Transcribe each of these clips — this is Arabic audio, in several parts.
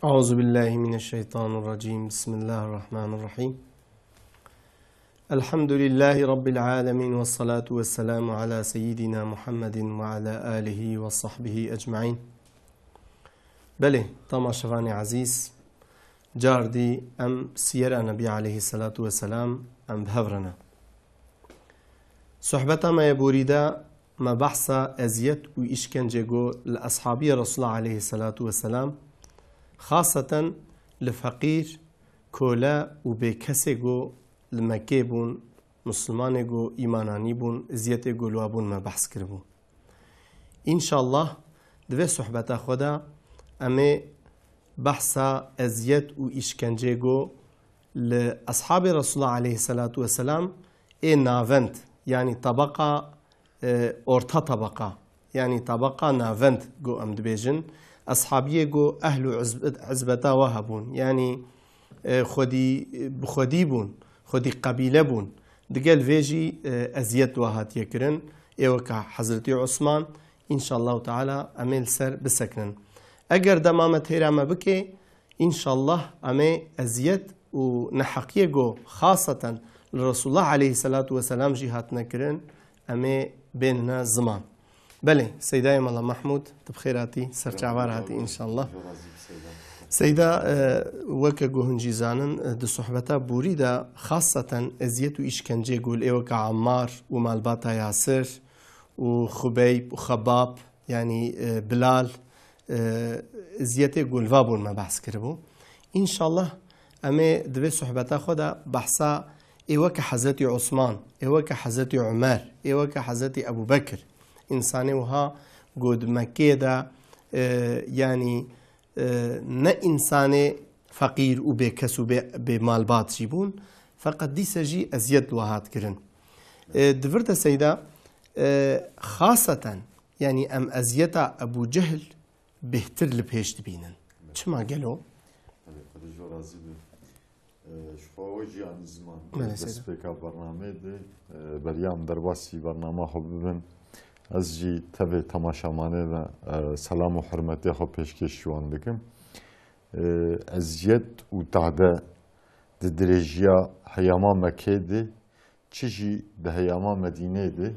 أعوذ بالله من الشيطان الرجيم. بسم الله الرحمن الرحيم. الحمد لله رب العالمين، والصلاة والسلام على سيدنا محمد وعلى آله وصحبه أجمعين. بله تماشاوانی عزیز، جاردی ام سیر نبی عليه الصلاة والسلام ام بهورنا صحبتا ما يبوريدا ما بحثا أزيت وإشكنجيغو لأصحابي رسول الله عليه الصلاة والسلام، خاصة لفقير كولا وبكسيغو لمكي بون مسلمانيغو إيماناني بون زيتيغو لوابون ما بحث كربو. إن شاء الله دوي صحبتا خدا أمي بحثا أزيت وإشكنجيغو لأصحاب رسول الله عليه الصلاة والسلام نافنت، يعني طبقة أورتا طبقة، يعني طبقة نافنت جو أم دبيجن أصحابيه جو أهل عزبتا وهبون، يعني خودي بون، خودي قبيلة بون دقال فيجي أزيت وهات يكرن إيوكا حضرتي عثمان إن شاء الله تعالى أميل سر بسكنن. أجر دمامة هيرما بكي إن شاء الله أمي أزيت ونحقيه جو خاصة لرسول الله عليه الصلاة والسلام جهات نكرن أمي بيننا زمان. بله سيداي مالا محمود تبخيراتي سرچاوار هاتي إن شاء الله. سيدا وكا جوهنجي زانن دو صحبتا بوريدا خاصة أزيت وإشكنجي قول إيوكا عمار ومالباتا ياسر وخبيب وخباب، يعني بلال زيتي قول فابون ما بحث كربو. إن شاء الله أمي دوي صحبتا خدا بحثا إيوكا حزتي عثمان، إيوكا حزتي عمر، إيوكا حزتي أبو بكر، إنساني وها قد مكيدا يعني نه إنساني فقير وبكس وبمالبات جيبون، فقد دي سجي أزيد وهات كرن. دفرت سيدا خاصة يعني أم أزيتا أبو جهل بهتر لبهش تبينن. چما قالوا؟ شفاوجي عن زمان بس بكا برنامج بريام درباسي برنامج حببن أزجي تبي تماشامانه سلام وحرمتي خو پیشکش جوان بكم أزيد وتعدى درجيا هياما مكة دي چجي ده هياما مدينة دي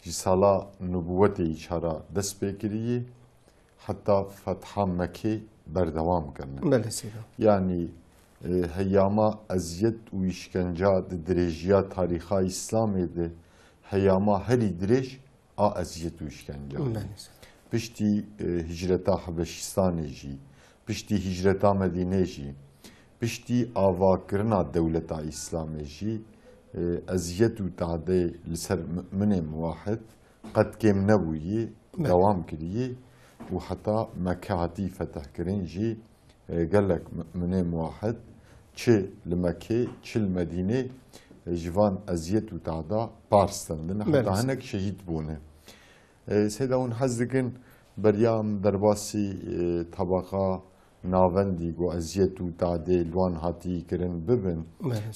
جسالا نبوتي إشارة دس بكريه حتى فتحا مكة بردوام كرنا. يعني هياما أزيد وإشكنجا درجيا تاريخا إسلامي دي هياما هري درج أزيد وإشكنجا بشتي هجرتا حبشستاني جي، بشتي هجرتا مدينة جي، بشتي آواكرنا دولة إسلامي جي أزيد وتعدي لسر مؤمن واحد قد كم نبوي دوام كريه وحتى مكاتي فتح كرنجي قال لك مؤمن واحد چه لمكة چه المدينة جوان أزيت وتعدا بارستندن حتى هناك شهيد بونه. سيداون حزدكن بريام درباسي طبقة ناوندي جو أزيت وتعدي لوان هاتي كرن ببن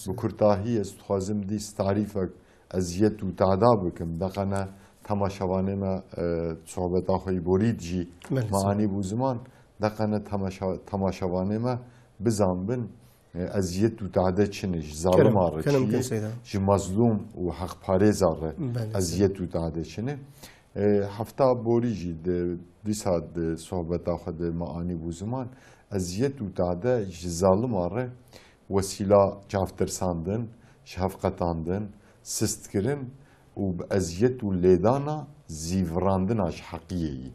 بكرتاهي استخازم دي تعريفك أزيت وتعدا بكم دقنا تماشاوانه ما صحبت آخوی برید جی معانی بو زمان دقنا تماشاوانه ما بزن بن أزيت وتعدى چنش ظالم آره چیه جی مظلوم و حق پارز آره أزيت وتعدى چنه هفته بوری جی دی ساعت صحبت آخد معانی بو زمان أزيت وتعدى جی ظالم آره وسیله جافتر ساندن شفقتاندن سست کرن و بأزيت وليدانا زيفراندناش حقيقي.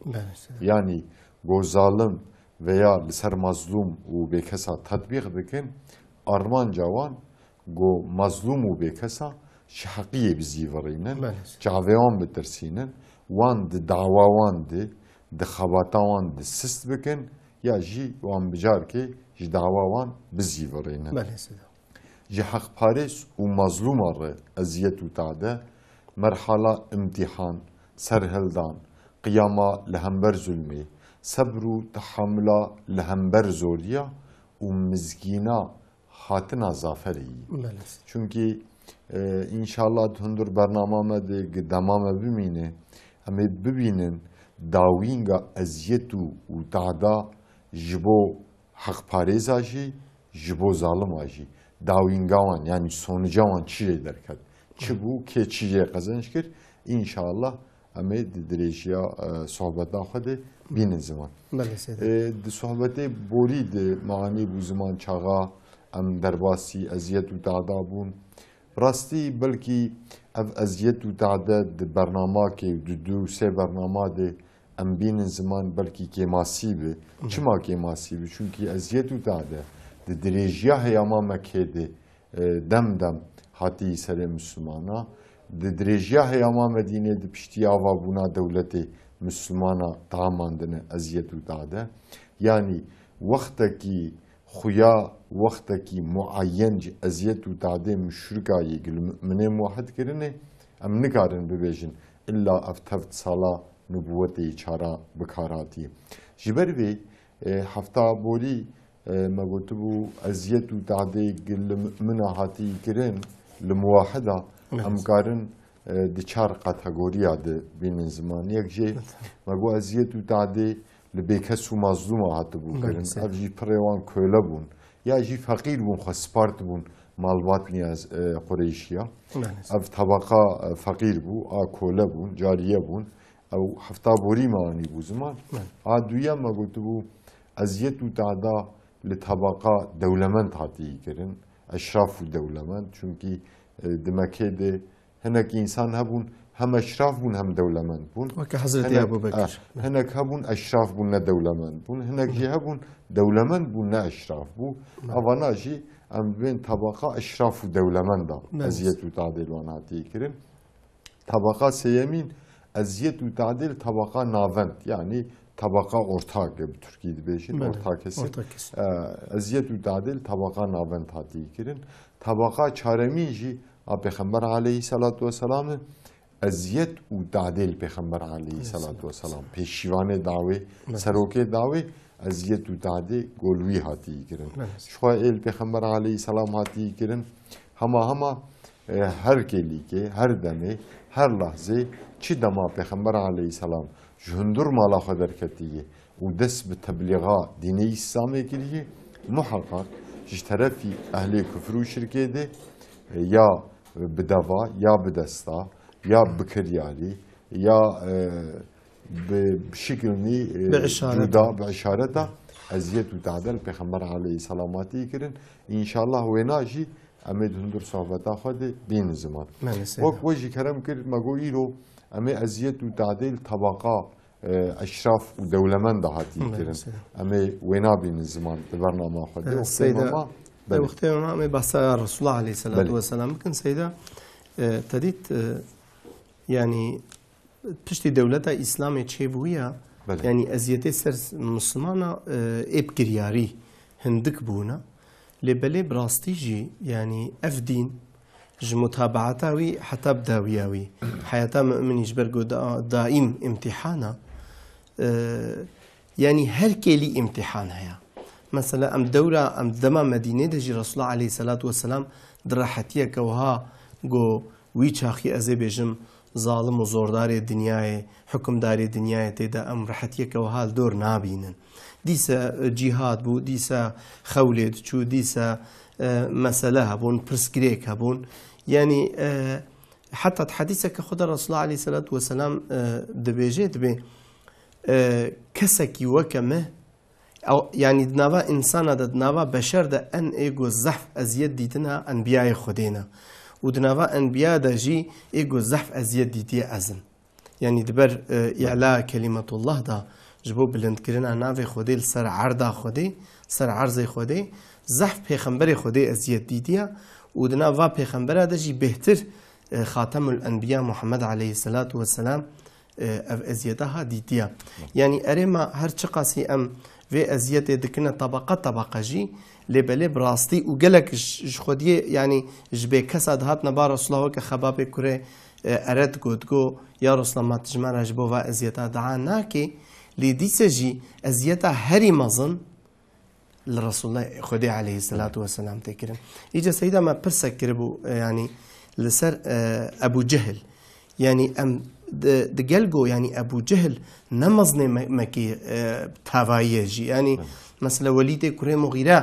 يعني جو ظالم veya لسر مظلوم و بكسا تطبيق بكن أرمان جوان جو مظلوم و بكسا شحقية بزيفرينن جاويان بترسينن وان دعوا وان د خباتا وان د سست بكن يا جي وان بجار كي جي دعوا وان بزيفرينن جي حق باريس و مظلوم آره أزيت و تعده مرحلة امتحان سرهلدان قيامة لهمبر ظلمي صبر و تحمل لهمبر زوريا و مزگينا هاتنا زافري. چونكي انشالله هندور برنامه ده قدامه بمينه همه ببینن داوینگا ازیتو و تعدا جبو حق پارێزا ژی ji bo zalima jî dawîngawan yani sonucawan çi jê derket çi bû kê çi jê qezenç kir înşallah em ê di dirêjiya sohbeta xwe de bînin ziman. Di sohbetê borî di manî bû ziman çaxa em derbasî eziyet û dada bûn. Rastî belkî ev eziyet û dade di bernamakê di du sê bernama de em bînin ziman belkî kêmasî bi. Çima kêmasî bi? Çünkü eziyet û dade di dirêjiya heyama Mekkê de dem dem hatî serê Müslümana. Di dirêjiya heyama Medînê di piştî ava bûna dewletê Müslümana tamandine eziyet û dade. Yani wextekî xuya wextekî muayyen ji eziyet û dadê müşrikayê gil müminên wahid kirinê em nikarin bibêjin illa ev tevt sala nubûwetê çara bikar hatiye. Ji ber vê hefta borî me gotibû eziyet û dadê gil li mümina hatî kirin li muwahida em karin di çar kategoriya de bînin ziman. Yek jê me got eziyet û dadê li bêkes û mazlûma hatibû kirin. Ev jî pirê wan köle bûn ya jî feqîr bûn xwe spart bûn malbat niya Qureyşiya. Ev tabaka feqîr bû a köle bûn cariye bûn. Ew hefta borî me anî bû ziman. A duyem me gotibû eziyet û dada li tabaka dewlemend hatî kirin. Eşraf û dewlemend çünkü di Mekkê de hinek însan hebûn hem eşraf bûn hem dewlemend bûn. Weke Hezretî Ebu Bekir. Hinek hebûn eşraf bûn ne dewlemend bûn. Hinek jî hebûn dewlemend bûn ne eşraf bû. Avana jî em bên tabaka eşraf û dewlemenda eziyet û tadê wan hatî kirin. Tabaka sêyemîn eziyet û tadê tabaka navend yani tabaka ortak bi Tirkî dibêjin ortak kesim. Eziyet û tadê tabaka navend hatî kirin. Tabaka çaremîn jî a Pêxember aleyhissalatu vesselamê eziyet û dadê li Pêxember aleyhissalatu vesselam pêşîvanê dawê serokê dawê eziyet û dadê gol wî hatî kirin. Şixwe ê li Pêxember aleyhisselam hatî kirin hema her gelîkê her demê her lahzê çi dema Pêxember aleyhisselam ji hundir mala xwe derketiye û dest bi teblîğa dînê İslamê kiriye muheqqaq ji terefî ehlê küfr û şirkê de ya bi deva ya bi desta ya bi kiryarî ya bi şiklî cuda bi işareta eziyet û tadê li Pêxember aleyhisselam hatî kirin. İnşallah wêna jî em ê di hundir sohbeta xwe de bînin ziman. Wek we jî kerem kir me got îro em ê eziyet û tadê li tabaka eşraf û dewlemend hatî kirin. Em ê wêna bînin ziman di bernama xwe de. وقتی ما بحث رسول الله علیه الصلاة والسلام بکن سیدا تدید یعنی پشت دولت اسلام چه بویا یعنی ازیت سر مسلمانا اب کریاری هندک بونا لبله براستی جی یعنی اف دین ج متابعتاوی حتی بداویاوی حیاتا مؤمنیش برگو دائم امتحانا يعني هر كيلي امتحان هيا مثلا ام دورة ام دما مدينة دجي رسول الله عليه الصلاة والسلام درحتية كوها جو ويشاخي ازي بيجم ظالم وزوردار الدنيا حكم دار الدنيا تيدا ام رحتية كوها الدور نابينن ديسا جهاد بو ديسا خولد شو ديسا مسألة هبون برسكريك هبون يعني حتى حديثك خد الرسول الله عليه الصلاة والسلام دبيجي دبي كسكي وكمه أو يعني دناوا إنسان ده دناوا بشر ده أن إيجو زحف أزيد ديتنا أنبياء خدينا ودناوا أنبياء ده جي إيجو زحف أزيد ديتي أزم يعني دبر إعلاء كلمة الله ده جبو بلند كرنا نافي خدي سر عرضه خدي سر عرضه خدي زحف پیغمبر خدي أزيد ديتيا ودناوا پیغمبر ده جي بهتر خاتم الأنبياء محمد عليه الصلاة والسلام أزيدها ديتيا يعني أريما هر شقاسي أم في أزيد دكنا طبقة جي لبلي براستي وقالك خديه يعني جبي كسد هات نبار رسول الله كخباب كره أرد قدقو يا رسول الله ما تجمع رجبو وأزيدها دعاناكي لديسجي أزيدها هري مظن لرسول الله خدي عليه الصلاة والسلام تكرم إجا سيدا ما برسك كربو يعني لسر أبو جهل يعني أم دقلقو يعني أبو جهل نمزني مكي تهوايجي يعني مثلا ولید کوری مغیره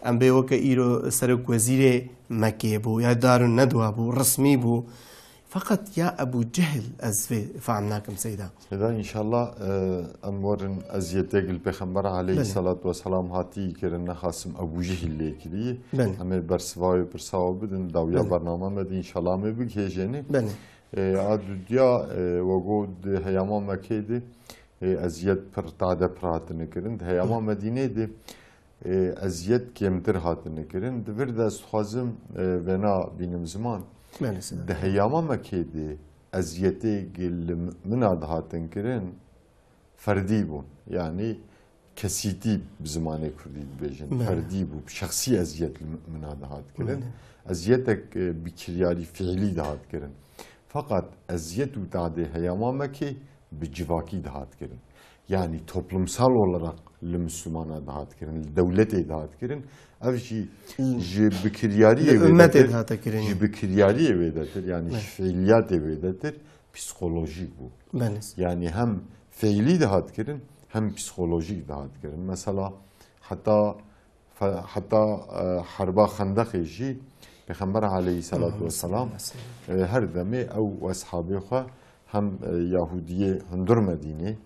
ام به وک ایرو سرک وزیر مکه بو یا دار الندوه بو رسمی بو فقط يا أبو جهل أزفي فعمناكم سيدا إذا إن شاء الله أمورن أزيتك البيخمبر عليه الصلاة والسلام هاتي كرنا خاصم أبو جهل ليكلي أمي برسواي برسوا بدن داويا برنامج مدي إن شاء الله أمي بكيجني عدوديا وجود هياما مكيدي أزيت برتعدة براتن كرند هياما مدينة دي أزيت كمتر هاتن كرند ورد استخازم بنا بينم زمان ده هياما مكيدي أزيتي من هاتن كرن فردي بون يعني كسيتي بزمان كردي بيجن فردي بو شخصي أزيت من هات كرن أزيتك بكرياري فعلي دهات كرن فقط أزيت وتعدي هياما مكي بجواكي دهات كرن yani toplumsal olarak Müslümana dağıt kirin, devlete dağıt kirin, evşi jibikriyariye vedatir, jibikriyariye vedatir, yani fiiliyat vedatir, psikolojik bu. Yani hem fiili dağıt kirin, hem psikolojik dağıt kirin. Mesela hatta harba khandak eji, Peygamber aleyhissalatu vesselam her demi ev ashabı hem Yahudiye hındır Medine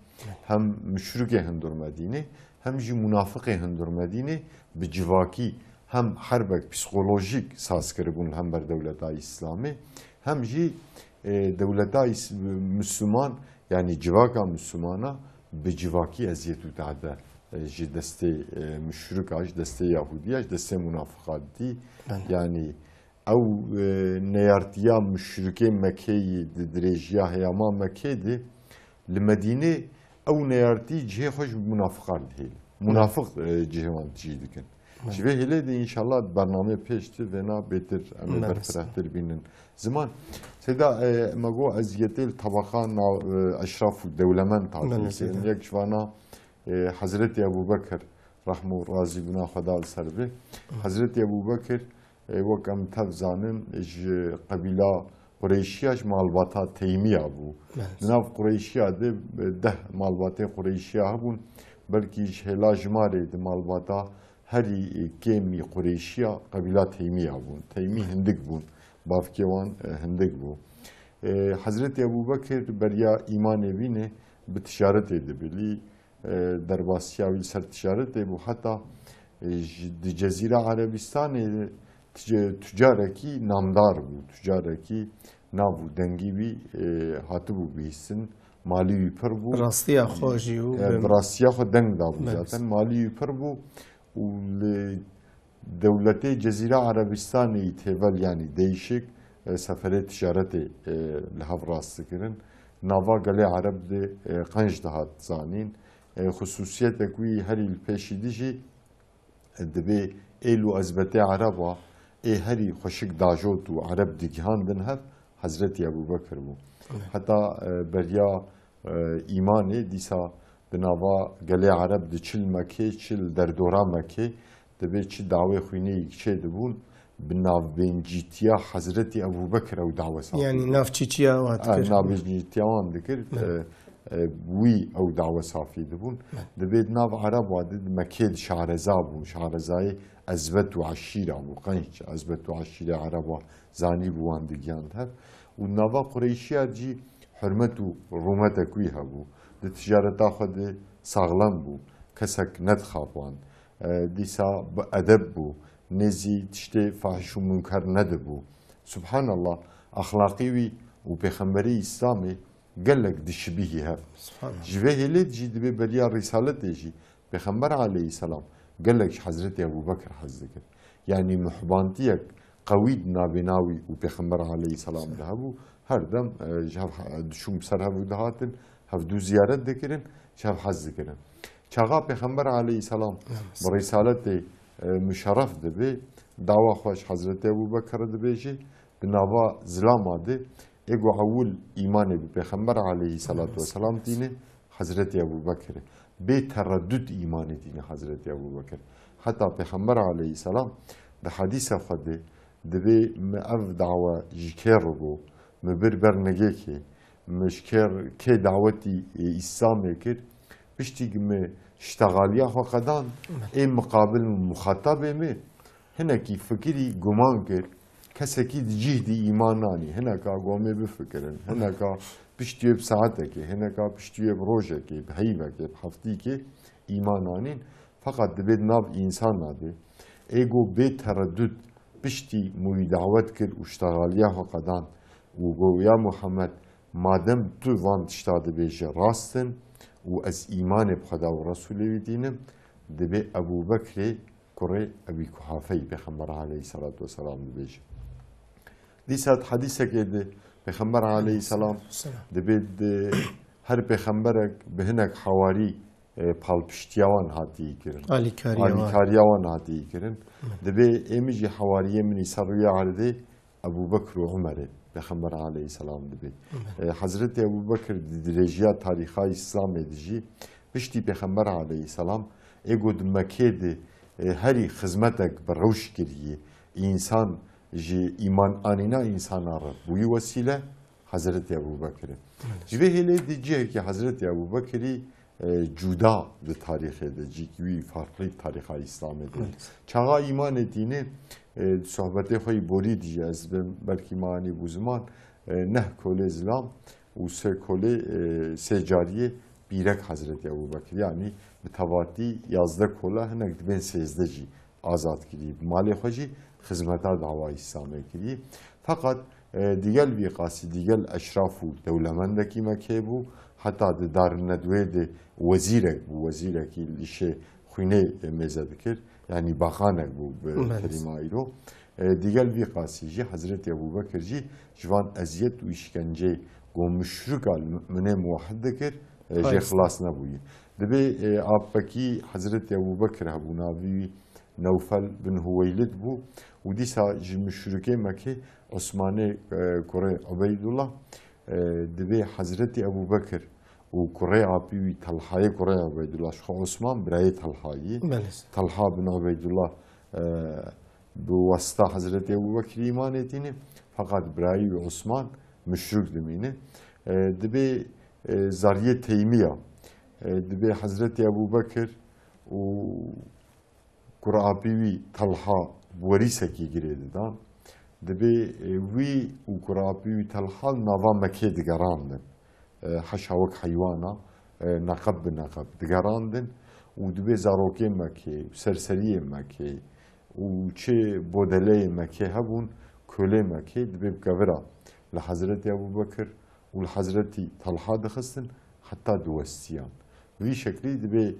هم مشرک هندور مدینه هم جی منافق هندور مدینه به جواکی هم حربک پسیکولوژیک ساز کربون هم بر دولتای اسلامی هم جی دولتای مسلمان یعنی جواکا مسلمانا به جواکی ازیت و تعده جی دسته مشرک آج دسته یهودی آج دسته منافقات دی یعنی او نیارتیا مشرک مکی درجیا هیاما مکی دی لمدینه او نیارتی جه خوش منافقان هیل منافق جهوان جیدی کن شوه هیله دی انشالله برنامه پیشتی و نا بهتر امی برفرهتر بینن زمان سیدا مگو ازیتی طبقان اشراف دولمن تعطیل سیدن یک شوانا حضرت ابو بکر رحمه و رازی بنا خدا سربه حضرت ابو بکر وکم تفزانن قبیله قریشیاش مالباتا تیمیه بو ناف قریشیا ده مالباتا قریشیا بون بلکه هلا جماره ده مالباتا هری کمی قریشیا قبیله تیمیه بون تیمی هندک بون بافکیوان هندک بو حضرت ابو بکر بریا ایمان بینه به تجارت دبلی در باسیاوی سر تجارت بو حتی جزیره عربستان تجارکی نامدار بو تجارکی نابو دنگی بی هاتو بو بیستن مالی پر بو راستیا خوشی و راستیا خود دنگ دابو زاتن مالی پر بو و دولت جزیره عربستانی تیول یعنی دیشک سفر تجارت لحاف راست کرن ناوا گله عرب ده قنج دهات زانین خصوصیت اکوی هری الپیشی دیجی دبی ایلو ازبته عربا هری خوشک داجوت و عرب دیگهان دن هف حضرت ابو بکر بو حتی بریا ایمانی دیسا بناوا گله عرب دی چل مکه چل در دورا مکه دبی چی دعوه خوینه چه دبون بناو بنجیتیا حضرت ابو بکر او دعوه سا یعنی ناف چیچیا وات کرد ناو بنجیتیا وان دکر وی او دعوه صافی دبون دبی ناو عرب وادد مکه شعرزا بو شعرزای ازبت و عشیره بو قنج ازبت و عشیره عربا زانی بوان دیگیاند هف و نوا قریشیا جی حرمت و رومت اکوی هبو ده تجارتا خود ساغلان بو کسک ند خوابوان دیسا با ادب بو نزی تشتی فحش و منکر ند بو سبحان الله اخلاقی وی و پیغمبری اسلامی قالك دي شبيهي هف جوه ليد جي دبي بريا رسالة جي پیغمبر عليه السلام قالك حضرت ابو بكر حزك يعني محبانتيك قويد نابناوي و پیغمبر عليه السلام دهبو هر دم جاف شوم سر هبو دهاتن هفدو زيارت دكرن جاف حز دكرن چاغا پیغمبر عليه السلام برسالة مشرف دبي دعوة خوش حضرت ابو بكر دبي جي بناوا زلام ده اگو اول ایمان به پیغمبر علیه الصلاة والسلام دینه حضرت ابو بکر به تردد ایمان دینه حضرت ابو بکر حتی پیغمبر علیه السلام به حدیث خود دبی مأف دعوه جکر بو مبر برنگه که مشکر که دعوتی اسلام کرد بشتي ما اشتغاليا فقدان اي مقابل مخاطب مي هنا كي فكري جمان كر كسكي جهدي ايماناني هنا كا قومي بفكرن هنا كا بشتي بساعتك هنا كا بشتي بروجك بهيبك بحفتيك ايمانانين فقط دبيت ناف انسان نادي ايجو بيت تردد بشتي موي دعوت كر واشتغاليا فقدان وقو يا محمد مادام تو وان تشتاد بيجي راستن و از ایمان بخدا و رسول دینم دبی ابو بکر کره ابی کحافه پیغمبر علیه الصلاة والسلام دبیج. دیسات حدیثه که پیغمبر علیه السلام دبید هر پیغمبرک به هنگ حواری پالپشتیوان هاتی کرن. آلیکاریوان هاتی کرن. دبی امیجی حواریه منی سرویه عرده ابو بکر و عمره. پیغمبر علیه السلام دبی. حضرت ابو بکر درجیات تاریخی اسلام دیجی بشتی پیغمبر علیه السلام اگود مکید هری خدمتک بروش کریه انسان جی ایمان آنینا انسان آره بوی وسیله حضرت ابو بکر. جوه هلی دیجیه که حضرت ابو بکری جدا به تاریخ دیجی کی فرقی تاریخ اسلام دی. چاقا ایمان دینه صحبت خوی بوری دیجی از بلکی معنی بوزمان نه کل اسلام و سه کل سه جاریه بیرک حضرت ابو بکر یعنی به تواتي 11 کلا هنگ دبن 13 جی آزاد کردی مالی خوشی خدمت‌ها دعوای اسلامی کردی فقط دیگل بیقاسی دیگل اشراف و دولمندکی مکه بو حتی دار ندوه ده وزیرک لیشه خوینه مزد کرد یعنی باخانک بو به کلمه رو دیگل بیقاسی جی حضرت ابو بکر جی جوان ازیت و اشکنجه گم مشرک من موحد کرد جی خلاص نبویه دبی آبکی حضرت ابو بکر ابو ناوی نوفل بن هویلد بو و دیسا جی مشرکه مکه عثمان کره عبیدالله دبی حضرت ابو بکر و کره آبی طلحه کره عبیدالله شخو عثمان برای طلحه طلحه بن عبیدالله بواسطه حضرت ابو بکر ایمان ettiğini fakat برای عثمان مشرک دمینه دبی زاریه تیمیه دبي حضرت أبو بكر و قرابي طلحة بوريسكي جريد دان دبي وي وقرابي طلحة نظام مكي دقراندن حشاوك حيوانا نقب بنقب دقراندن ودبي زاروكي مكي وسرسري مكي وچه بودلي مكي هبون كولي مكي دبي بقبرا لحضرت أبو بكر ولحضرت طلحة دخستن حتى دوستيان وی شکلی دبی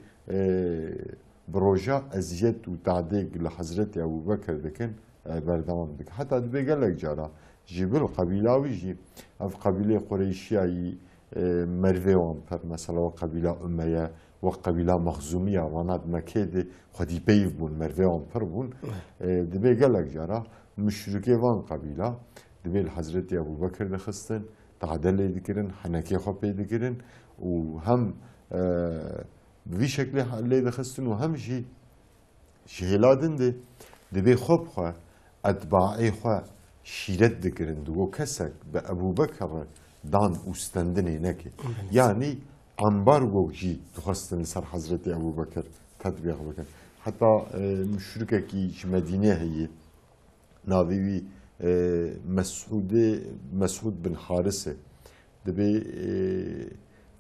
بروجا ازیت و تعدیق لحضرت ابو بکر دکن بردام دک حتی دبی گلک جارا جبل قبیلاوی جی اف قبیله قریشیایی مروه وان پر مثلا و قبیله امیه و قبیله مخزومیه واناد مکید خودی بیف بون مروه وان پر بون دبی گلک جارا مشرکه وان قبیله دبی حضرت ابو بکر دخستن تعدل دکرن حنکی خوب دکرن و هم بوی شکلی حالی دخستن و همشی شهلادن ده به خوب خواه اتباعی خواه شیرت دکرن دو کسک به ابو بکر دان اوستندنی نکه یعنی امبارگو جی دخستن سر حضرت ابو بکر تطبیق بکن حتی مشرکه کی مدینه هیه ناویوی مسعود بن حارسه ده به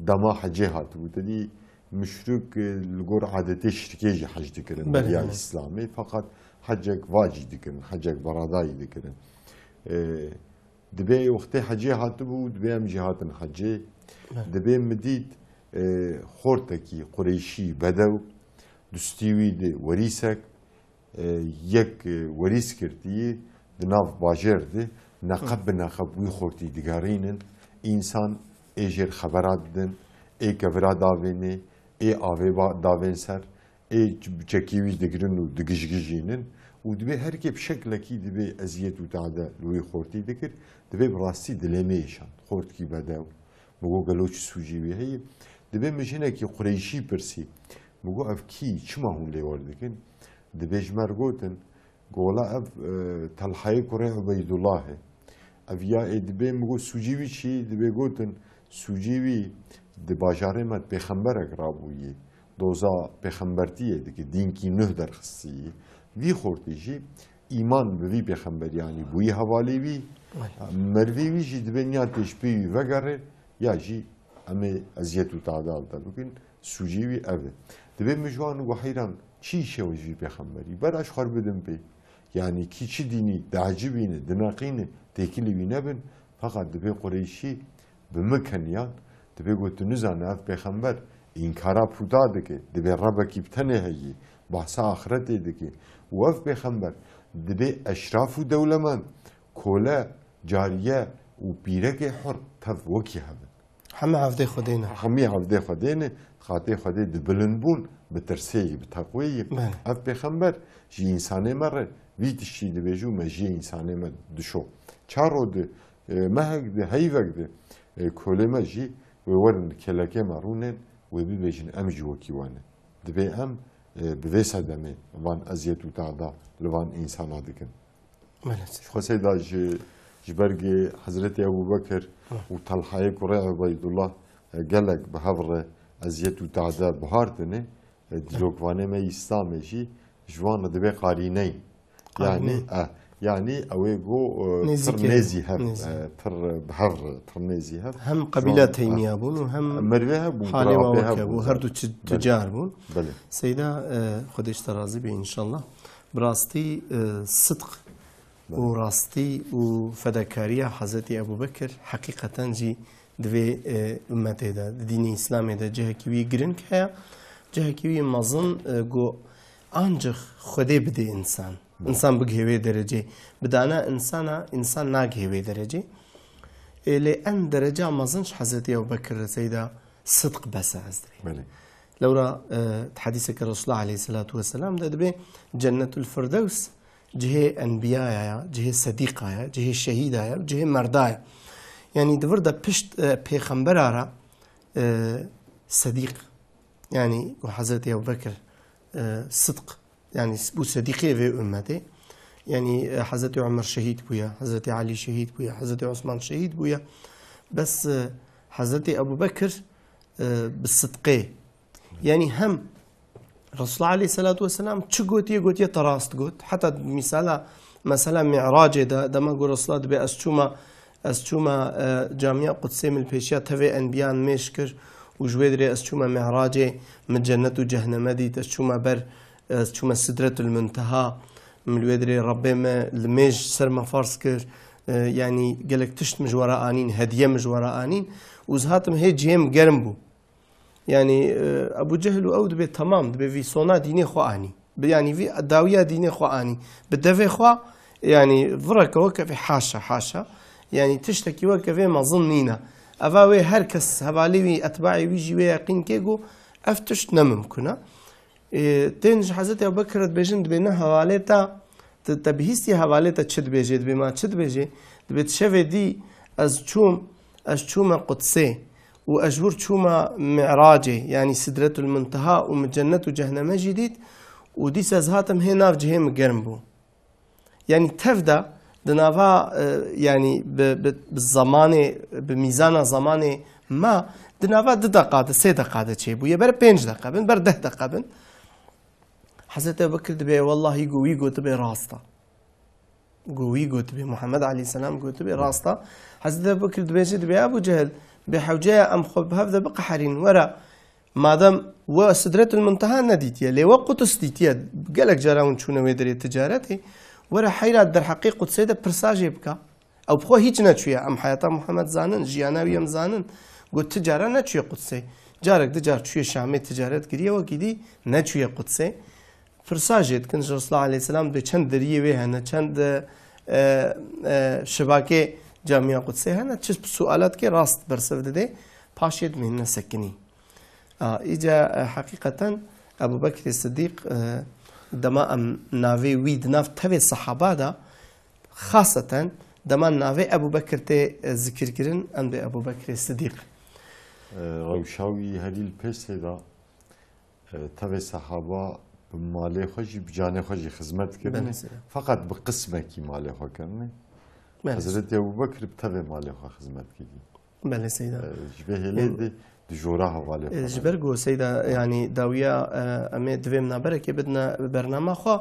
دما حجه هات بود دی مشرک لگور عادتی شرکیجی حج دکرن یا اسلامی فقط حجک واجی دکرن حجک برادایی دکرن دبی وقتی حجه هات بود دبی هم جهاتن حجه دبی مدید خورتکی قریشی بدو دستیوی دی وریسک یک وریس کردی دناف باجر دی نقب نقب وی خورتی دگارینن انسان ایجر خبرات دن ای کفرا داوینه ای آوه داوین سر ای چکیوی دگرن و دگشگجینن و دبی هر که بشکل کی دبی ازیت و تعدا لوی خورتی دکر دبی براستی دلمیشان خورت کی بداو مگو گلوچ سوجی به هی دبی مجنه کی قریشی پرسی مگو اف کی چما هون لیوال دکن دبی جمر گوتن گولا اف طلحه کره عبیدالله اویا دبی مگو سوجی چی دبی گوتن سوجیوی د باجاره مد پیغمبر اقرابویی دوزا پیغمبرتیه دیگه دین کی نه درخصی وی خورتیجی ایمان به وی پیغمبر یعنی بوی حوالی وی مروی وی جی دبنیا تشبیه وگره یا جی اما ازیت و تعداد دا بکن سوجیوی اوه دبه مجوان و حیران چی شوی وی پیغمبری براش خور بدم پی yani ki çi dini dacibine dinaqine tekili bi nebin fakat dibe Qureyşi bi mekaniyan dibe gotu nizan ev peygamber inkara puda dike dibe rabaki btene heyi bahsa ahiret dike ve ev peygamber dibe eşrafu devlemen kola cariye u bireke hor tav vaki hebben همه عفده خودینا همی عفده خودینه خاطر خودی دبلنبون به ترسیه به تقویه اف پیغمبر جی انسانه مره ویتشی دبیجو مجی انسانه مر دشو چارو ده مهک ده هیوک ده کلمه جی و ورن کلکه مرونه و بیبیجن ام جوکی وانه دبی ام بویس دمه وان ازیت و تعدا لوان انسان دکن خواسته دا جبرگ حضرت ابو بکر و طلحه قرع عبید الله گلک به هفر ازیت و تعدا بهارتنه دلوکوانه می اسلامه جی جوان دبی قارینه يعني اويغو ترنيزي هب تر بحر ترنيزي هب هم قبيلات هيميابون وهم مريها بون حالي وكب وهردو تجار بون بله سيدا خديش ترازي بي ان شاء الله براستي صدق وراستي وفداكارية حضرت ابو بكر حقيقة جي دوي امته دا دين اسلام دا جهه كوي جرنك هيا جهه كوي مظن جو انجخ خدي بدي انسان بگهوی درجه بدانا انسان ناگهوی درجه لأن درجة مازنش حضرت ابو بكر سيدا صدق بس ازدري لورا حديثك الرسول الله عليه الصلاة والسلام ده دبي جنة الفردوس جهه انبياء جهه صديقة جهه شهيدة جهه مرداء يعني دور ده بشت پیغمبر آرا صديق يعني وحضرت ابو بكر صدق يعني بو صديقي في أمتي يعني حضرت عمر شهيد بويا حضرت علي شهيد بويا حضرت عثمان شهيد بويا بس حضرت أبو بكر بالصدقي يعني هم رسول الله عليه الصلاة والسلام شو قوت تراست قوت حتى مثلا معراج ده ما قول رسول الله دبي أسشوما جامعة قدسية من البيشيات هذي أنبياء مشكر وجويدري أسشوما معراج من جنة وجهنم دي أسشوما بر شوما سدرة المنتهى من الويدري ربي ما الميج سر ما فارسكر يعني قالك تشت مجورا آنين هدية مجورا آنين وزهاتم هي جيم قرنبو يعني أبو جهل وأود بي تمام دبي في صونا ديني خو آني يعني في داوية ديني خو آني بدفي خو يعني فرق وكفي حاشا يعني تشتكي وكفي ما ظنينا أفاوي هركس هفاليوي أتباعي ويجي ويقين كيقو أفتشت نممكنا تنج حضرت ابو بکر بجند بنا حوالتا تبهیستی حوالتا چد بجید بما چد بجی دبت شوی دی از چوم قدسه و اجور چوم معراجه يعني سدرة المنتهى ومجنة وجهنم جديد ودي سازهاتم هي ناف جهيم قرنبو يعني تفدا دنافا يعني بالزمان بميزان زمان ما دنافا 2 دقائق 3 دقائق شي بو يبر 5 دقائق بر 10 دقائق حضرت ابو بكر دبي والله يقو تبي راستا قوي تبي محمد عليه السلام قو تبي راستا حضرت ابو بكر دبي ابو جهل بحوجه ام خب هذا بقى حرين ورا مادام وسدرة المنتهى نديتيا لي وقت استيتيا قالك جراون شنو يدري تجارتي ورا حيرات در حقيقه سيده برساجي بكا او بخو هيج نتشويا ام حياه محمد زانن جيانا ويم زانن قلت تجاره نتشوي قدسي جارك دجار تشوي شامي تجارت قريه وكيدي نتشوي قدسي فرساجت كن رسول الله عليه السلام ده چند دريه وي هنا چند شباكه جامعه قدسي هنا چه سوالات كي راست برسف ده پاشيد مهنه سكني اجا حقيقه ابو بكر الصديق دما ناوي ويد ناف تبي صحابه ده خاصه دما ناوي ابو بكر تي ذكر كرن عند ابو بكر الصديق روشاوي هدي البيس ده تبي صحابه مالی خوشی بجانه خوشی خدمت کردن فقط بقسمه کی مالی خو کردن حضرت ابو بکر بتوی مالی خو خدمت کردی بله سيدة جبه هلي دي جوراها والي جبرگو سيدة يعني داوية أمي دوي منابرك بدنا برنامج خو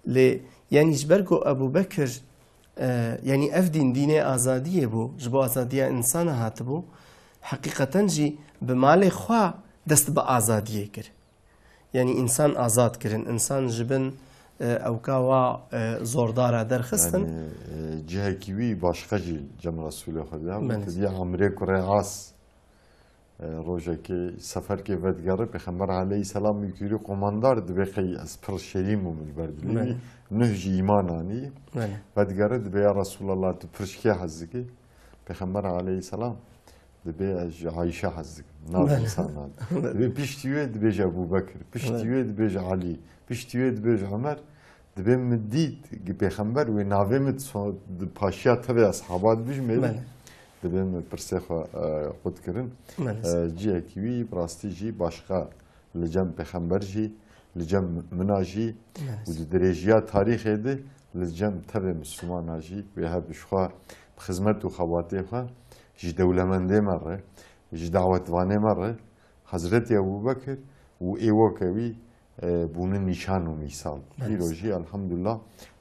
ل يعني جبرگو أبو بكر يعني أفدين ديني آزادية بو جبو آزادية إنسان هاتبو حقيقة جي بمالي خوا دست بآزادية كر يعني إنسان آزاد كرن إنسان جبن أو كوا زوردارة درخستن يعني جهة كيوي باشقة جي جمع رسول خدا تدي عمري كوري عاص روجا كي سفر كي ودگاره پیغمبر علیه السلام یکیری قماندار دبیقی از پر شریم و مجبردلی نهج ایمانانی ودگاره دبی یا رسول الله تو پرشکی حزگی پیغمبر علیه السلام دبی عایشه حزگی ناز انسانان دبی پیشتیوه دبی ابو بکر پیشتیوه دبی علی پیشتیوه دبی عمر دبی مدید که پیغمبر و ناوه مد پاشیا تبع اصحابات بجمل دبیم پرسخ خود کردن جی اکیوی براستی جی باشقا لجام پیغمبر جی لجام مناجی و درجیا تاریخ ده لجام تبع مسلمان جی و ها بشخوا خدمت و خواته خوا جی دولمنده مره جی دعوت وانه مره حضرت ابو بکر و ایوا کوی بونه نشان و مثال پیروزی الحمدلله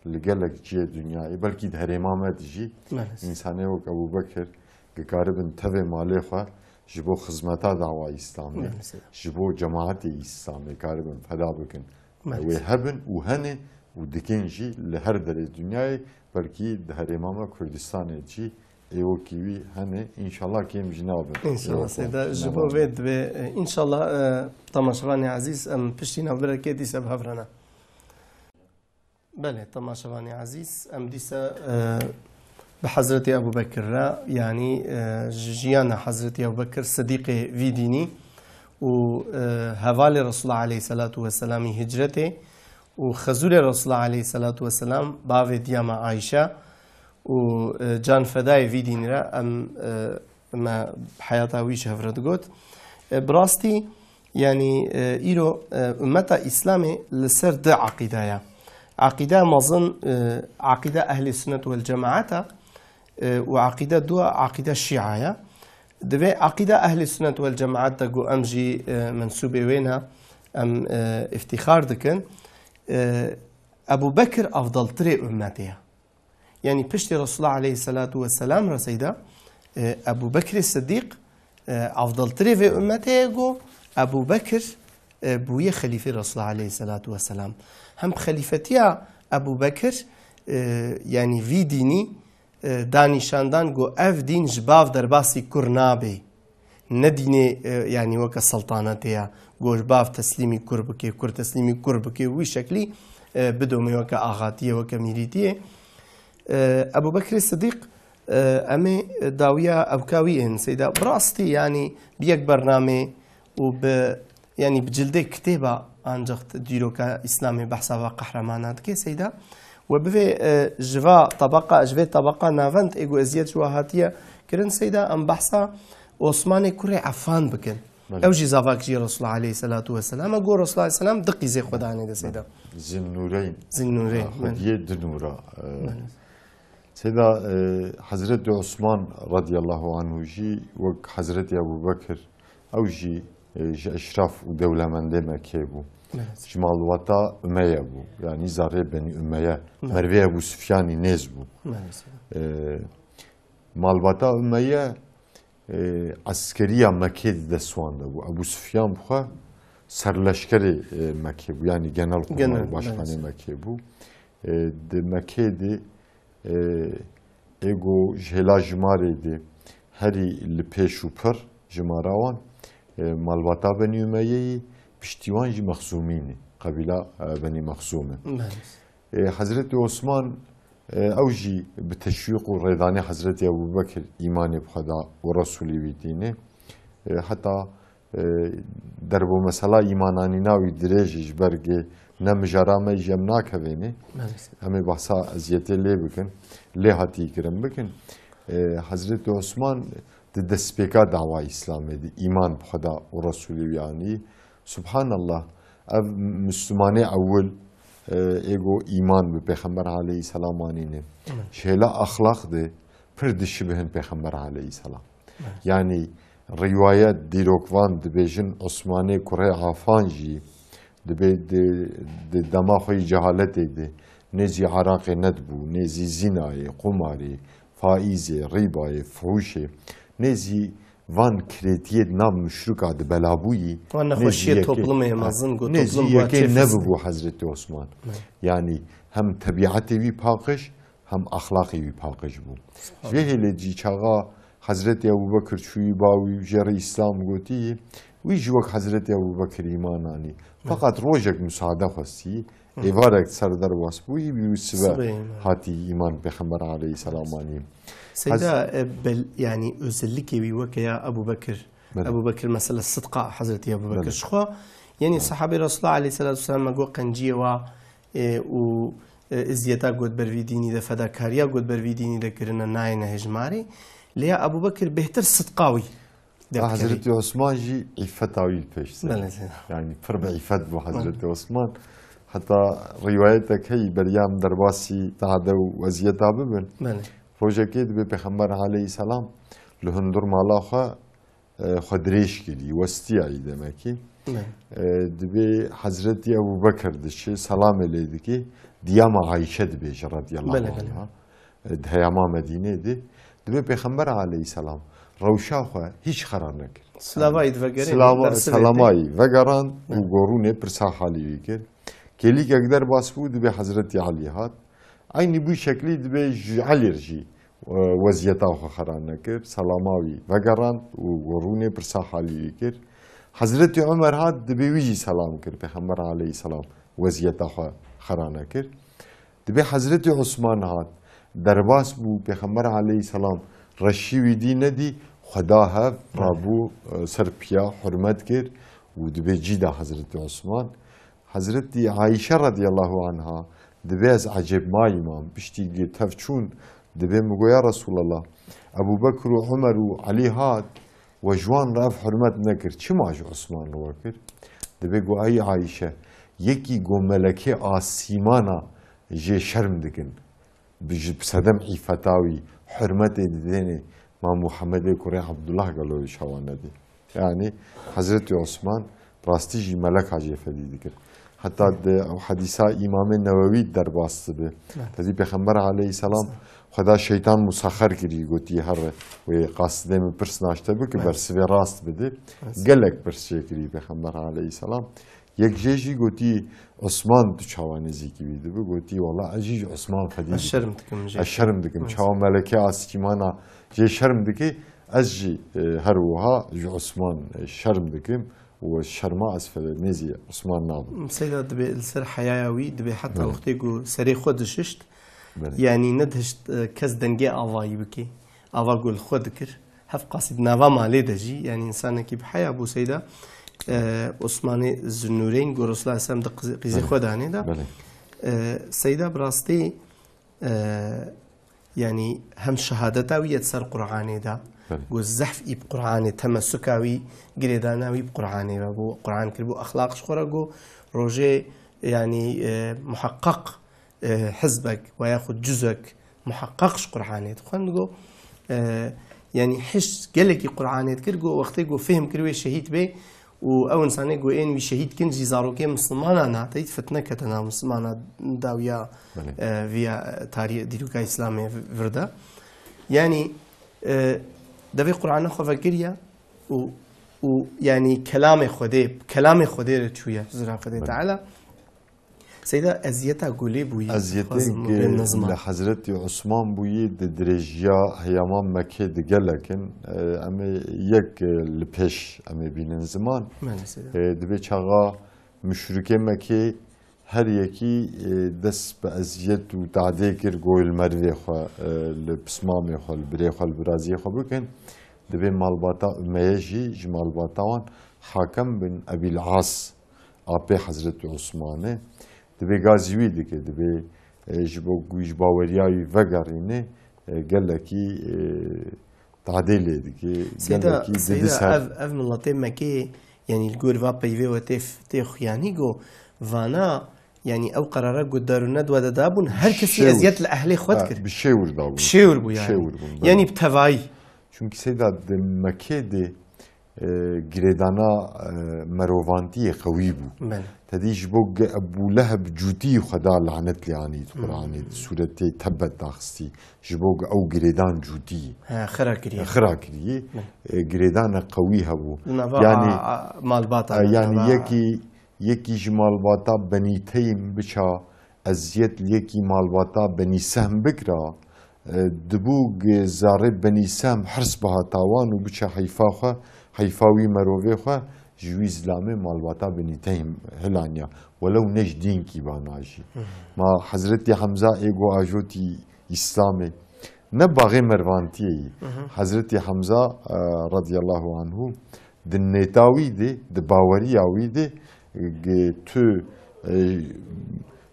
لگلک جی دنیای بلکی در امامت جی انسانه و ابو بکر که کاربن تبع مالی خواه جبو خدمتا دعوه اسلامی جبو جماعت اسلامی کاربن فدا بکن و هبن و هنه و دکن جی لهر در دنیای بلکی در امام کردستان جی ایو کیوی هنه انشالله کیم جنابن انشالله سيدا جبو بيد انشالله تماشاغاني عزيز ام پشتینا برکه دیسا بهفرنا بله تماشاغاني عزيز ام دیسا بحضرت أبو بكر يعني جيانا حضرت أبو بكر صديق في ديني وهوالي رسول الله عليه الصلاة والسلام هجرته وخزول رسول الله عليه الصلاة والسلام باوي دياما عائشة وجان فداي في ديني ما حياتها ويش هفرد قوت براستي يعني إيرو أمتا إسلامي لسر دا عقيدة عقيدة مظن عقيدة أهل السنة والجماعة وعقيدة دوا عقيدة الشيعة دبي عقيدة أهل السنة والجماعة تقو أمجي منسوبة وينها أم افتخار دكن أبو بكر أفضل طريق أمتها يعني بشتي رسول الله عليه الصلاة والسلام رسيدا أبو بكر الصديق أفضل طريق أمتها يقو أبو بكر بوية خليفة رسول الله عليه الصلاة والسلام هم خليفتيا أبو بكر يعني في ديني دانشاندان گو اف دین جباف در باسی کرنابه ندینه يعني وك السلطانتها گو جباف تسلیمی کربکه کر تسلیمی کربکه وی شکلی بدومه وك آغاتیه وك میریتیه ابو بكر الصديق امي داوية ابكاوي سيدا براستي يعني بيك برنامه وب يعني بجلده كتابه انجخت ديروكا اسلامي بحثا وقهرمانات كي سيدا وبفي جوا طبقة نافنت ايجو ازيت جواهاتية كرن سيدا ام بحثا عثمان كوري عفان بكن او جي زافاك جي رسول الله عليه الصلاة والسلام اقول رسول الله عليه السلام دقي زي خداني ده سيدا زين نورين خدية دنورا سيدا حضرت عثمان رضي الله عنه جي وك حضرت ابو بكر او جي اشراف ودولة من دي كيبو جمال وطا أمية بو يعني زاري بني أمية مروي أبو سفياني نيز بو مال وطا أمية عسكرية مكة دسوان بو أبو سفيان بخوا سرلشكري مكة بو يعني جنرال قمار باشخاني مكة بو دي مكة دي ايغو جهلا جماري دي هري لپيشو پر جماراوان مال وطا بني أمية پشتیوان جی مخزومینی قبیله بنی مخزومه حضرت عثمان او جی به تشویق و ریدانی حضرت ابو بکر ایمان بخدا و رسولی ویدینه حتی در بو مسئله ایمانانی ناوی دریجش برگه نمجرامه جم ناکوینه همه بحثا ازیتی لی بکن لی حتی کرم بکن حضرت عثمان دستپیکا دعوه اسلامی دی ایمان بخدا و رسولی ویانی سبحان الله اف مسلمانه اول ایگو ایمان به پیغمبر علیه السلام آنینه شهلا اخلاق ده پر دشبهن پیغمبر علیه السلام يعني روايات ديروكوان دبيجن عثماني كوري عفانجي دبي دماغي جهالتي دي نزي عراقي ندبو نزي زناي قماري فائزي ريباي فحوشي نزي وان كريتيت نام مشروكا د بلابوي وانا خوشيه توبلمه مازن گو توبلم يكي نبو حضرت عثمان يعني هم طبيعتي وي باقش هم اخلاقي وي باقش بو جهل جي چاغا حضرت ابوبکر چوی باوی جری اسلام گوتی وی جوک حضرت ابوبکر ایمانانی فقط روجك مساعده خاصي ایوارک سردار واسبوی بیوسبه هاتی ایمان پیغمبر علیه السلام انی سيدا يعني özellikle bir vakaya Abu Bakır. Abu Bakır mesela sıdqa Hazreti Abu Bakır. Şuha yani sahabe Resulullah Aleyhisselatü Vesselam go qanciye و ازیتا گود بر وی دینی ده فداکاریا گود بر وی دینی ده کرنا ناینه هجماری لیا ابو بکر بهتر صدقاوی حضرت عثمان جی عفتاوی پیش يعني فرب عفت بو حضرت عثمان حتى روايتك هي بريام درباسي تعدو وزيتا ببن روجكيد بپیغمبر علیه السلام لهندور مالاخا خدریش کردی وستیایی دمکی دبی حضرت ابو بکر دشی سلام علیه کی دیام عایشه دبی رضی الله عنها دهیاما مدینه دی دبی پیغمبر علیه السلام روشا خو هیچ خراب نکرد سلامایی وگران سلامایی وگران و گورونه پرسا حالی وکر کلی که اقدر باس بود دبی حضرت علی هات aynı bu şekli dibê alîr jî weziyeta xwe xeran nekir selamawî vegeran û gorûnê pirsa halî wî kir Hazretî Ömer hat dibê wî jî selam kir Pêxember aleyhisselam weziyeta xwe xeran nekir dibê Hazretî Osman hat derbas bû Pêxember aleyhisselam reşî wî dî nedî xweda hev rabû ser piya hurmet kir û dibê cîda Hazretî Osman Hazretî Ayşe radiyallahu anha دبی از عجب ما امام بشتی تفچون دبی مگو یا رسول الله ابو بکر و عمر و علی هاد و جوان رف حرمت نکرد چی ماجو عثمان رو کرد دبی گو ای عایشه یکی گو ملکه آسیمانا جه شرم دکن بسدم عفتاوی حرمت دیدنه ما محمد کوری عبدالله قالوا شوانه دی yani Hazreti Osman راستی جی ملک عجیب فدیدی کرد حتی حدیثا امام نووی در باسته به تازی پیغمبر علیه السلام خدا شیطان مسخر کردی گویی هر و قصد می پرس ناشته بود که برسه راست بده گلک پرس کردی پیغمبر علیه السلام یک جیشی گویی عثمان تو چوانزی کی بیده بود گویی والله عجیج عثمان فدیدی اشرم دکم چوا ملکه آسیمانا جی شرم دکی از جی هر وها جو عثمان شرم دکم والشرما أسفل نزي عثمان ناظر. سيدا دبي السر حياوي دبي حتى وقتي جو سري خود ششت يعني ندهشت كز دنجي أواي بكي أوا قول خود كر هف قصيد نوا مالي دجي يعني إنسان كي بحياة أبو سيدا عثماني الزنورين جو رسول الله سلام قزي خود عني دا سيدا براستي يعني هم شهادتاوي يتسر قرآني دا گو زحف ای بقرآن تمسکاوی گریداناوی بقرآنی و بو قرآن کربو أخلاقش خورا گو روجه يعني محقق حزبك وياخد جزءك محققش قرآني تخوان گو يعني حش قالك قرآني تكر گو وقتی گو فهم كروي شهيد بي و او انساني گو این وی شهيد كن جزارو كي مسلمانا نعطيت فتنة كتنا مسلمانا داويا ويا تاريخ ديروكا إسلامي فردا يعني دبي قرآن خوفا قرية و يعني كلام خدي رتشوية زرا خدي تعالى سيدا أزيتا قولي بوي أزيتا لحضرت عثمان بوي درجيا هيامان مكة دقلكن أما يك لبش أما بين زمان دبي چاغا مشركة مكة هر یکی دست به اذیت و تعدیه کر گویل مروی خو لبسمامی خو لبری خو لبرازی خو بکن دبی مالباتا امیجی جمالباتاوان حاکم بن ابی العاص آپی حضرت عثمانه دبی گازیوی دیگه دبی جباوریایی وگرینه گلکی تعدیلی دیگه گلکی سيدا اف ملتين مكي يعني الجور فابا يفي وتف يعني جو فانا يعني او قرارات قدار الندوه دابون هر كسي ازيات الاهلي خود كر بشيور دابون بشيور بو يعني بتفاي çünkü seyda Mekke'de girêdana merovantiye qewî bû. Tedî ji bo Ebû Leheb cûtî xweda lanet lê anî Qur'anê sûretê Tebbet daxistî ji bo ew girêdan cûtî xira kiriye girêdana qewî hebû. Yani yekî ji malbata Benî Teym biça eziyet yekî malbata Benî Sehm bikira dibû zarê Benî Sehm hirs biha tawan û biça heyfa xwe heyfa wî merovê xwe ji wî zilamê malbata Benî Teym hilaniya welew ne ji dînkî banajî. Ma Hezretî Hemza ê got ajotî İslamê ne baxê mervantiyê Hezretî Hemza radiyallahu anhu di nêta wî de di baweriya wî de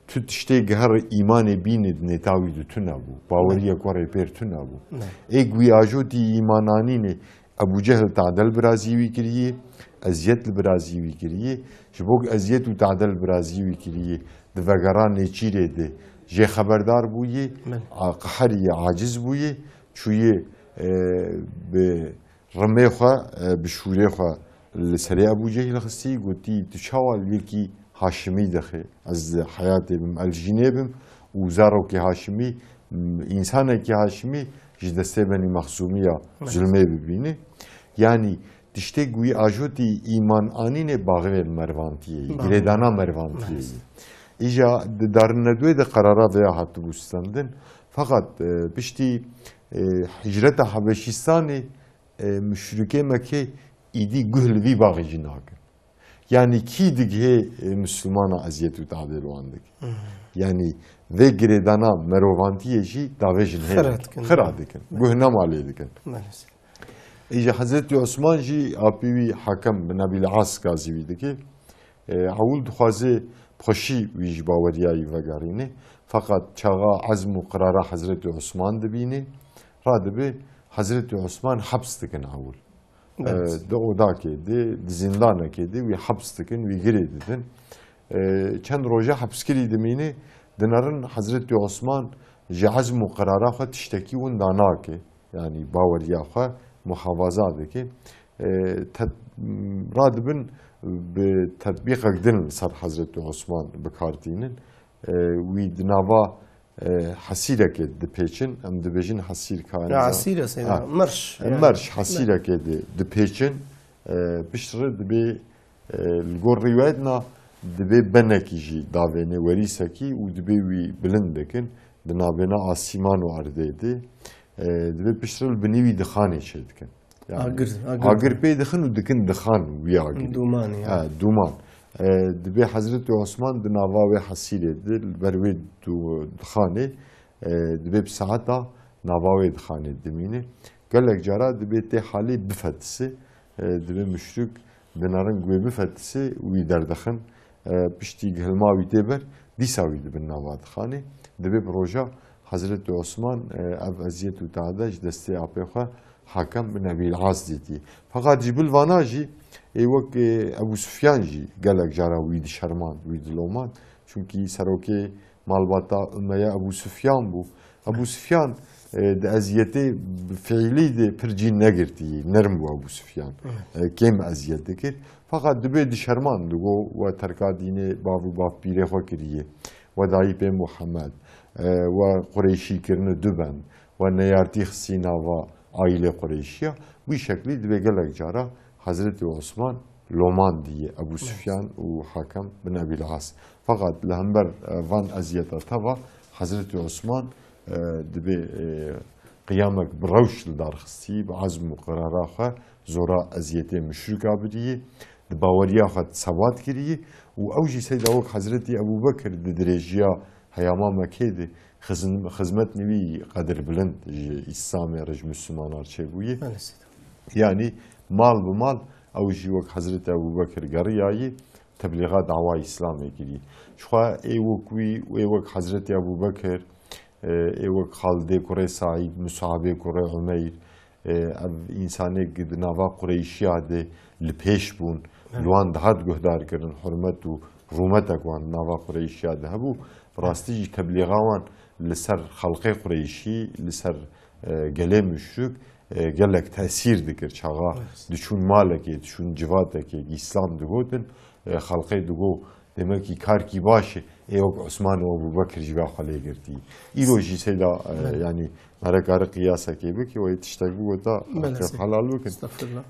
tu tiştê giher îmanê bînê di nêta wî de tune bû baweriya kurê pêr tune bû ê wî ajotî îmananînê Ebu Cehl tadel birazî wî kiriye eziyet li birazî wî kiriye ji bo eziyet û tadel birazî wî kiriye di vegera nêçîrê de jê xeberdar bûye qeheriye aciz bûye çûye bi rimê xwe bi şûrê xwe li serê Ebu Cehl xistî gotî tu çawa yekî Haşimî dixe ez heyatê bim eljînê bim û zarokê Haşimî însanekî Haşimî ji destê Benî Mexzûmiya zulmê bibîne yani tiştê wî ajotî îman anînê baxê mervantiyê girêdana mervantiyê îja di darînedwê de qerara veya hatibû standin fakat piştî hicreta Habeşîstanê müşrikê Mekke îdî guh li vî baxê jî nakin yani kî digihê Müslümana eziyet û tadêl wan dike yani vê girêdana merovantiyê jî davê jin heye xira dikin guh nemalê dikin îja Hezretî Osman jî apî wî Hakem bin Ebil As gazî wî dike hewil dixwaze xweşî wî ji baweriyayî vegerîne fakat çaxa ezm û qirara Hezretî Osman dibîne radibe Hezretî Osman heps dikin hewil di odakê de di zindanekê de wî heps dikin wî girê didin çend roja hepskirî dimîne dinarin Hezretî Osman ji ezm û qirara xwe tiştekî win da nake yani baweriya xwe muhafaza dike radibin bi tetbîqek din ser Hezretî Osman bikartînin wî di nava hesîrekê dipêçin em dibêjin hesîr merş hesîrekê dipêçin piştre dibê li gor rîwayetna dibê benekî jî davêne werîsekî û dibê wî bilind dikin di navbêna Asîman û Erdê de dibê piştre li binî wî dixanê çê dikin agir pê dixin û dikin dixan wî agirî dûman dibê Hezretî Osman di nava wê hesîrê de li ber wê dixanê dibê bi saeta nava wê dixanê dimîne gelek cara dibê tê halê bifetise dibê müşrik dinarin wê bifetise wî derdixin piştî gihilma wî tê ber dîsa wî dibin nava dixanê dibê bi roja Hezretî Osman ev eziyet û tade ji destê apê xwe Hakem bin Ebil As dîtî fakat ji bil vana jî wek Ebu Süfyan jî gelek cara wî dişerman wî diloman çünkü serokê malbata Ümeyye Ebu Süfyan bû Ebu Süfyan di eziyetê fiilî de pir cî negirtiye nerm bû Ebu Süfyan kêm eziyet dikir fakat dibê dişerman digo we terka dînê bav û bavpîrê xwe kiriye we dayî pê Muhemed we Qureyşîkirine duben we neyartî xistî nava aile Qureyşiya wî şeklî dibê gelek cara Hezretî Osman loman diye Ebu Süfyan û Hakem bin Ebil As fakat li hember van eziyeta teva Hezretî Osman dibê qiyamek bi rewş li darxistî bi ezm û qirara xwe zora eziyetê müşrika biriye di baweriya xwe sebat kiriye û ew jî seyda wek Hezretî Ebû Bekir di dirêjiya heyama Mekkê de xizmetnê wî qedir bilind ji İslamê re ji Müslümanan çêbûye yani mal bi mal ew jî wek Hezretî Ebû Bekir geriyayê tebliğa dawa İslamê kiriye şixwe ê wek wî ê wek Hezretî Ebû Bekir ê wek Xalidê kurê Saîd Musabê kurê Umeyr ev însanek di nava Qureyşiya de li pêş bûn li wan dihat guhdarkirin hurmet û rûmetek wan nava Qureyşiya de hebû rastî jî tebliğa wan li ser xelqê Qureyşî li ser gelê müşrik gelek tesir dikir çağa düşün maleke düşün civateke İslam digotin halkı digo demek ki kar ki başı yok Osman ve Ebu Bekir civa hale girdi. İroji seda yani merakar kıyasa ki bu ki o yetiştirdi bu da halal bakın.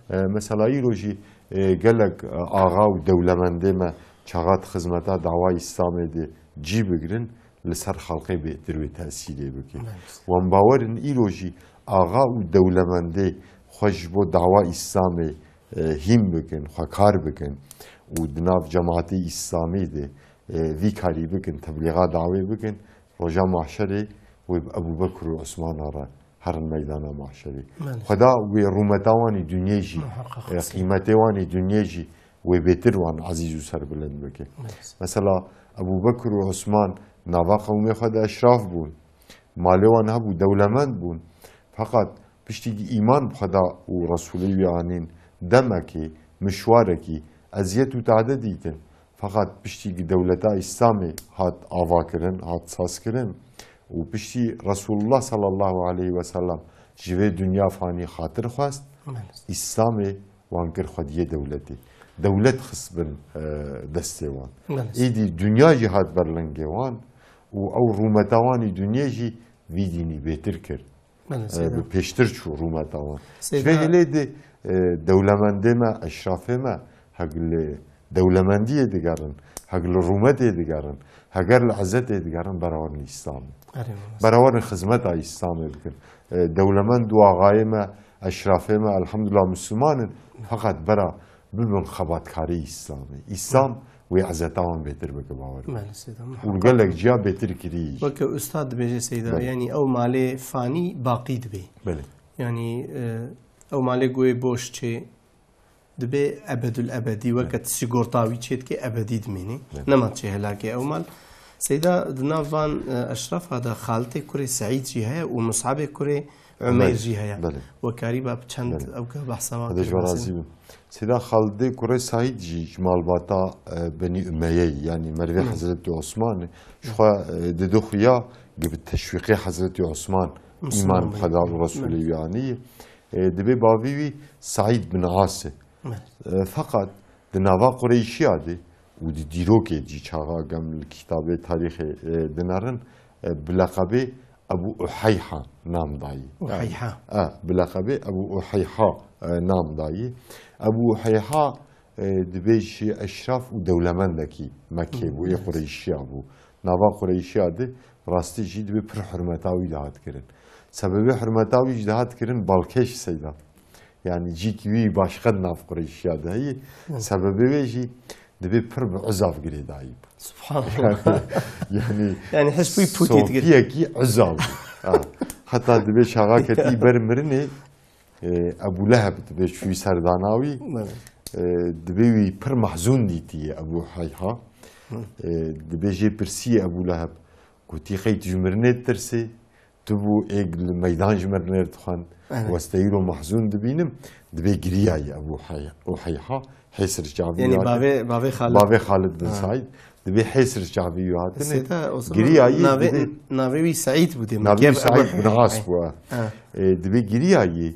Mesela İroji gelek ağa ve devlemende me çağat hizmeta dava İslam'da cibigirin لسر خلقی به دروی تأثیری بکن و باورن ایروجی آقا و دولمنده خوش با دعوا اسلامی هم بکن خکار بکن و دناف جماعتی اسلامی ده وی کاری بکن تبلیغات دعوی بکن رجا محشری و ابو بکر و عثمان را هر میدان محشری خدا و رومتوانی دنیجی قیمتوانی دنیجی و بهتر وان عزیز و سر بلند بکن مثلا ابو بکر و عثمان نوا قومی خود اشراف بون مالوان هبو دولمند بون فقط پشتی ایمان خدا و رسولی بیانین دمکی مشوارکی ازیت و تعدد دیتن فقط پشتی دولتا اسلامی هات آوا کرن هات ساس کرن و پشتی رسول الله صلی الله علیه و سلم جوه دنیا فانی خاطر خواست اسلامی وانکر خودیه دولتی دولت خصبن دسته وان ایدی دنیا جهاد برلنگه وان و او رومتوانی دنیاجی ویدینی بهتر کرد پیشتر چو رومتوان شوه هلی ده دولمنده ما اشرافه ما هقل دولمندیه دیگرن هقل رومته دیگرن هقل عزته دیگرن براورن اسلام براورن خدمت اسلام بکن دولمند و آقای ما اشرافه ما الحمدلله مسلمانن فقط برا ببن خباتکاری اسلام و عزتان بهتر بکه باور و قالك جا بهتر كري وك استاذ بيجي سيدا يعني او مالي فاني باقي دبي بله يعني او مالي قوي بوش تشي دبي ابد الابدي وقت سيغورتاوي تشيت كي ابدي دميني نما تشي هلاكي او مال سيدا دنافان اشرف هذا خالتي كوري سعيد جي هي ومصعب كوري عمير جي هي وكاريبا بچند او بحثوا هذا جوازي سيدا خالد كوري سعيد جي جمال باتا بني أمية يعني مروي حضرت عثمان شو دخويا قبل تشويقي حضرت عثمان إيمان بخدا ورسوله يعني دبي باوي سعيد بن عاصم فقط دناوا قريشي هذا ودي ديروكي جي شاغا قام الكتاب تاريخ دنارن بلقبه أبو أحيحة نام داي أحيحة بلقبه أبو أحيحة نام داي أبو أحيحة دبيش أشراف ودولمندكي مكة بو قريشي أبو نوا قريشي هذا راستي جي دبي پر حرمتاوي دهات كرن سبب حرمتاوي دهات كرن بالكش سيدا يعني جي كوي باشقد ناف قريشي هذا هي سببه جي دبي پر بعزاف قري دايب سبحان الله يعني حسبي بوتي تقول كي عزاف حتى دبي شغاكتي برمرني ابو لهب دبي شوي سرداناوي دبي پر محزون ديتي ابو حيحة دبي جي برسي ابو لهب قلتي خيت جمرني ترسي تبو ايق الميدان جمرني تخان واستيرو محزون دبينم دبي قرياي ابو حيحة حيسر شعبي يعني بابي خالد بن سعيد دبي حيسر شعبي هاتني قرياي ناوي سعيد بودي ناوي سعيد بن عاص دبي قرياي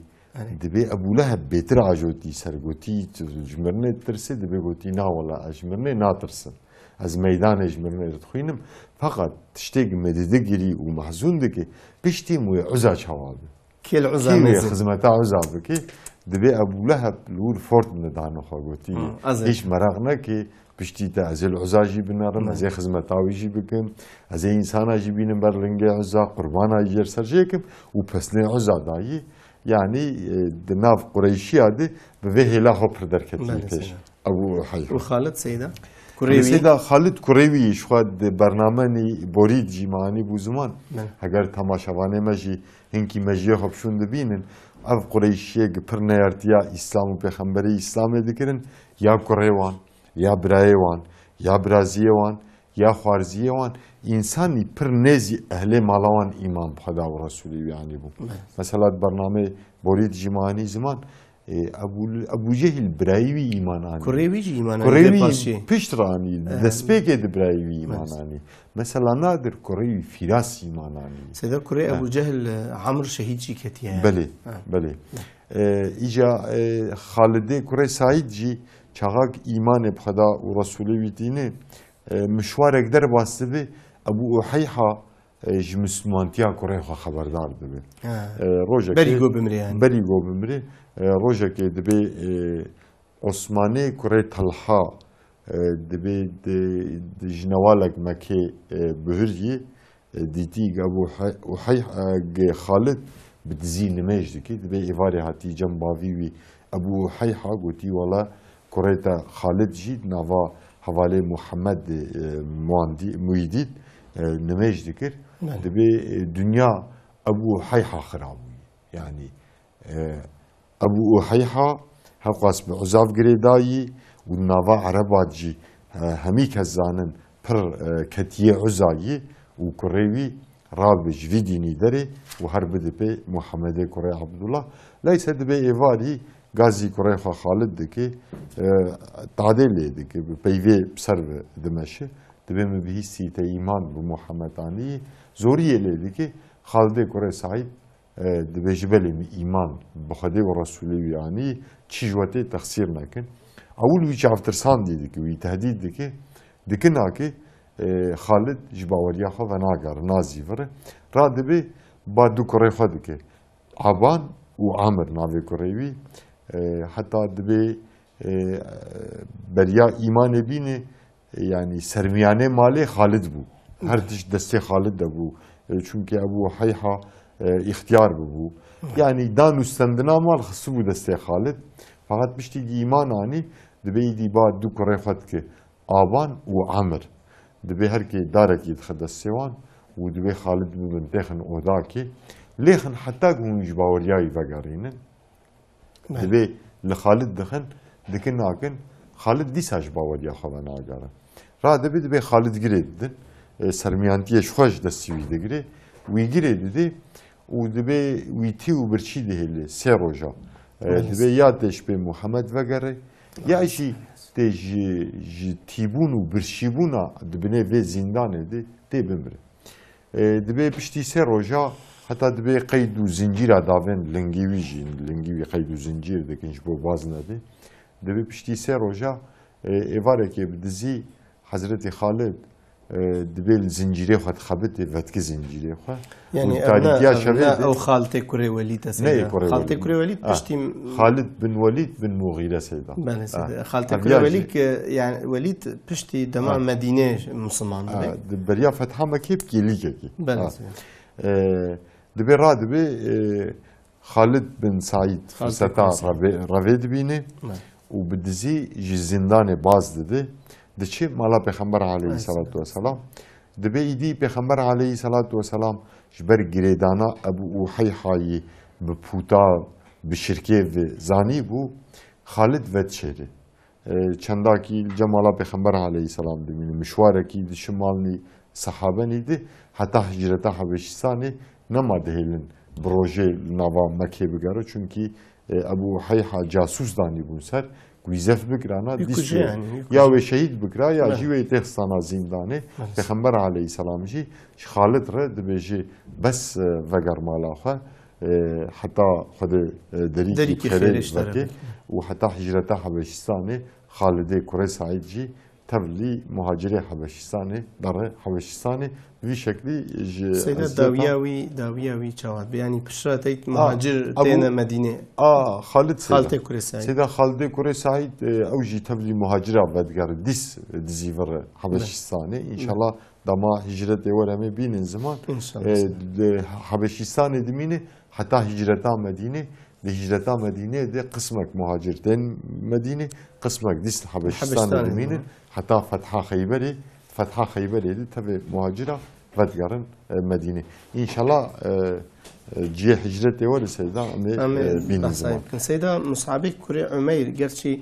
دبي ابو لهب بيتر عجوتي سرقوتي جمرني ترسي دبي قوتي نا والله اجمرني نا ترسن از ميدان اجمرني تخوينم فقط تشتيق مددقري ومحزون دكي بشتي مو عزا شوابي كي العزا مزل خدمتا عزا بكي دبي ابو لهب لور فورت ندانو خاقوتي ايش مرغنا كي بشتي تا از العزا جي بنارم از خدمتاوي جي بكم از انسانا جي بينم برلنگي عزا قربانا جير سرجيكم وبسني عزا داي يعني دناف قريشي هذا بفيه لا هو بردر كتير ابو حيحة وخالد سيدا كوريوي سيدا خالد كوريوي شو برنامجي بوريد جماني بو زمان اگر تماشاوانه مجي هنكي مجي خب شون دبينن اف قريشي پرنا ارتيا اسلام و پیغمبري اسلام دکرن یا كوريوان یا برايوان یا برازيوان یا خوارزيوان انساني پر نزي اهل مالوان امام خدا و رسولي يعني بو مثلا برنامج بوريد جماني زمان ابو جهل برايوي ايماناني كوريويجي ايماناني كوريوي بيشتراني دسبيك برايوي ايماناني مثلا نادر كوريوي فراس ايماناني سيدا كوري ابو جهل عمرو شهيد جي كتيا بله بله ايجا خالد كوري سعيد جي چاغاك ايمان بخدا ورسوله ويتينه مشوار اقدر واسطه ابو احيحه ji Müslümantiya Kore xeberdar dibe. Rojek berigo bimri yani. Berigo bimri. Rojek dibe Osmanî Kore Talha dibe jinawalek Mekke bihirî dîtî Ebu Xalid bi dizî nimêj dike dibe êvarê hatî cem bavî wî Ebu Hayha gotî wala Kore te Xalid jî nava hevalê Muhammed Muîdîd nimêj dikir dibe dünya Ebu Hayha xirabû yani Ebu Hayha hevqas bi uzav girêdayî û nava Erebat jî hemî kes zanin pir ketiye uzayî û kurê wî rabe ji vî dînî derê û her bidibe Muhammedê kurê Abdullah leyse dibe êvarî gazî kurê xwe Xalid dike tadê lê dike bi peyvê ser dimeşe dibe min bihîstî te îman bi Muhammedaniyê zoriyê lê dike Xalidê kurê Saîd dibe ji belê min îman bi Xwedê û Resûlê wî anî çî ji we tê texsîr nekin ewil wî çavtirsandî dike wî tehdîd dike dikinakê Xalid ji baweriya xwe venagare nazîvire radibe ba du kurê xwe dike Aban û Amir navê kurê wî heta dibe beriya îmanê bînê yani sermiyanê malê Xalid bû her tişt destê Xalid de bû çünkü Ebu Hayha ihtiyar bû yani dan û stendina mal xistibû destê Xalid fakat piştî îman anî dibe îdî ba du kurê xwe dike Aban û Amir dibe herkê darekî dixe destê wan û dibe Xalid bibin têxin odakê lêxin heta hûn ji baweriyayê vegerînin dibe li Xalid dixin dikin nakin Xalid dîsa ji baweriya xwe venagare radibe dibe Xalid girê didin sermiyantiyê ji xwe ji destî wî digire wî girê didê û dibe wî tî û birçî dihêlê sê roja dibe ya tê ji pê Muhammed vegere ya jî tê ji tîbûn û birçîbûna dibinê vê zindanê de tê bimire dibe piştî sê roja heta dibe qeyd û zincîra davên lingî wî jî lingî wî qeyd û zincîr dikin ji bo baz nebe dibe piştî sê roja êvarekê bi dizî Hezretî Xalid dibe li zincîrê xwe dixebite vetkî zincîrê xwe yani ew Xalidê kurê Welîd Xalidê kurê Welîd piştî Xalid bin Welîd bin Mughîre seyda Xalidê kurê Welîd yani Welîd piştî dema Medînê Müslüman dibe beriya fetha Mekkê gêlîkekî dibe radibe Xalid bin Saîd firseta revê dibîne û bi dizî ji zindanê baz dide diçe mala Pêxember aleyhissalatu vesselam dibe îdî Pêxember aleyhissalatu vesselam ji ber girêdana Ebu Hayhayê bi pûta bi şirkê zanî bû Xalid vedişêre çendakî cemala Pêxember aleyhisselam dimîne mişwarekî di şimalnî sahabenî de heta hicreta Habeşistanê nema dihêlin bi rojê nava Mekkê bigere çünkü Ebu Hayha casus danî bûn ser Güzef bikrana dîst ya ve şehit bikra ya jî wê tê xistana zindanê Pêxember aleyhisselam jî ji Xalid re dibêje bes veger mala xwe heta Xwedê derîkî xêrê veke û heta hicreta Habeşistanê Xalidê kurê Saîd jî tevlî muhacirê Habeşistanê dere Habeşistanê vî şeklî ji Seyda dawiya wî çavat yani pişra teyt muhacir têne Medînê Xalidê kurê Saîd Seyda Xalidê kurê Saîd ew jî tevlî muhacira vedger dîs dizîvire Habeşistanê înşallah dama hicretê were em ê bînin ziman Habeşistanê dimîne heta hicreta Medînê li hicreta Medînê de qismek muhacir tên Medînê qismek dîst Habeşistanê dimînin heta fetha Xeyberê de tevê muhacira vedgerin Medînê înşallah ciyê hicretê were Seyda em ê bînin ziman Seyda Mus'ab kurê Umeyr gerçi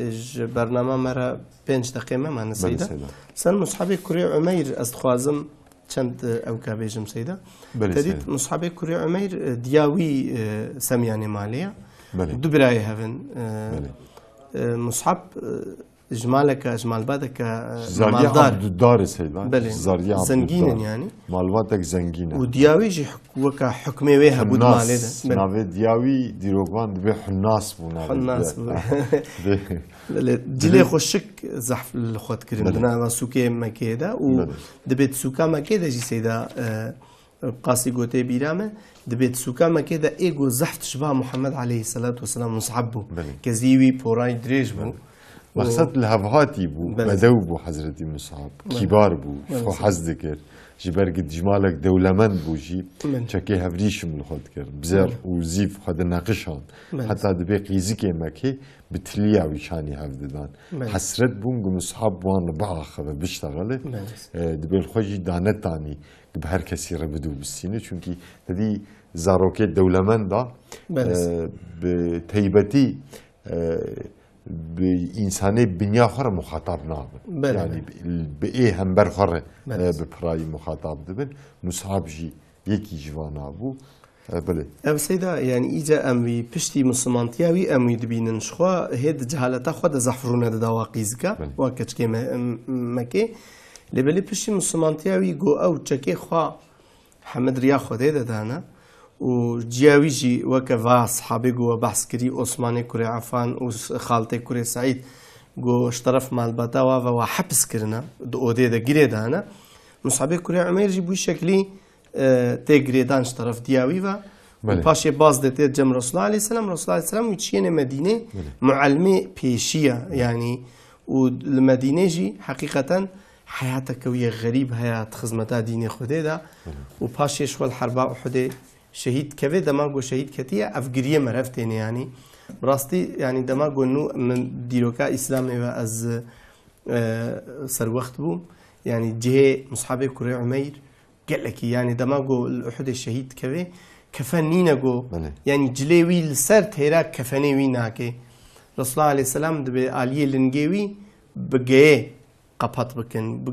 ji bername me re 5 deqê memane Seyda sen Mus'ab kurê Umeyr ez dixwazim çend ew ka bêjim Seyda tedît Mus'ab kurê Umeyr diya wî semyanê malê ye دو براي هفن مصحب اجمالك اجمال بعدك زاريا عبد الدار سيدا زاريا زنجين يعني مالواتك زنجينه ودياوي جي وكا حكمي ويها بود مالده ناوي دياوي ديروغان دبي حناس بونا حناس دلي خوشك زحف الخوت كريم بنا سوكي مكيدا ودبيت سوكا مكيدا جي سيدا قاسي قوتي بيرامه دبيت سوكا مكيدا ايغو زحف تشبه محمد عليه الصلاه والسلام مصحبه كزيوي بوراي دريج بو مقصد الهفهاتي بو بدو بو حضرتي مصعب كبار بو فو حز ذكر جبرق جمالك دولمن بو جي شكي هفريش من الخد كر بزر وزيف خد ناقشهم حتى دبي قيزك مكي بتليا وشاني هفدان حسرت بون مصحب وان بعخ بيشتغل دبي الخوجي دانتاني بهر كسي ربدو بالسينه چونكي ددي زاروكي دولمن دا بتيبتي بإنساني بنيا خره مخاطب نابن يعني بإيه هم برخره ببراي مخاطب دبن مصعب جي يكي جوانا بو بله ام سيدا يعني إجا أموي بشتي مسلمانتياوي أموي دبينن شخوا هيد جهالتا خوا زحفرونا دواقيزكا واكتشكي مكي لبلي بشتي مسلمانتياوي جو أو تشكي خوا حمد ريا خودي دانا و جیاویجی وکه صحابی گو بحث کری عثمانی کوری عفان و خالته کوری سعید گو اشترف مال بتاوا و حبس کرنا دوده ده گیره دانا مصحابی کوری عمیر جی بوی شکلی تگریدان اشترف دیاوی و پاشی باز دته جم رسول الله علیه السلام رسول الله علیه السلام وچین مدینه معلمه پیشیه يعني والمدينه جي حقيقه حياتك ويا غريب حياه خدمتها ديني خدي ده وباشي شو الحرب احد شهيد كذا دماغو شهيد كتير افجريه مرفتين يعني براستي يعني دماغو انه من ديروكا اسلامي از سر وقت بو يعني جه مصحابي كوري عمير قال لك يعني دماغو الاحد الشهيد كذا كفنينا جو يعني جليوي السر تيرا كفني ويناكي رسول الله عليه السلام دبي علي لنجيوي بقى قبط بكن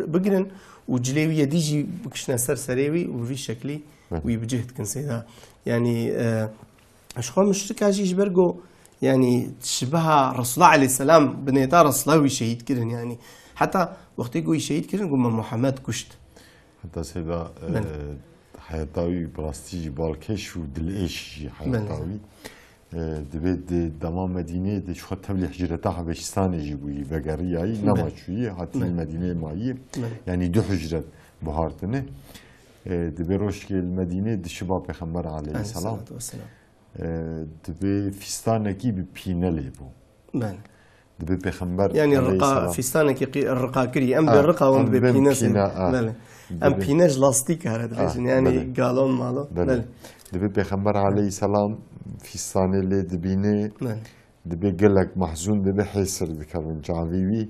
بقرن وجليوي يديجي بكشنا سر سريوي وفي شكلي ويبجهد كن سيدا يعني اشخاص مشترك هاجي برجو يعني تشبه رسول الله عليه السلام بنيتا رسول الله شهيد كرن يعني حتى وقت يقول شهيد كرن قوم محمد كشت حتى سيدا حياتاوي براستيجي بالكش ودلئيش حياتاوي دبيت دمام مدينة دي شو تبلي حجرتها حبشستان يجيبوي بقرية نما شوية هاتي المدينة ماية يعني دو حجرة بهارتنه دبي روشكي المدينة دي شباب بيخمر عليه السلام دبي فستانكي ببينالي بو دبي بيخمر يعني الرقا فستانكي الرقا كري ام بالرقا وام ببيناس ام بيناج لاستيك هذا يعني قالون مالو دبي بيخمر عليه السلام فستان اللي دبينه دبي قال لك محزون دبي حيسر ذكر جعفيوي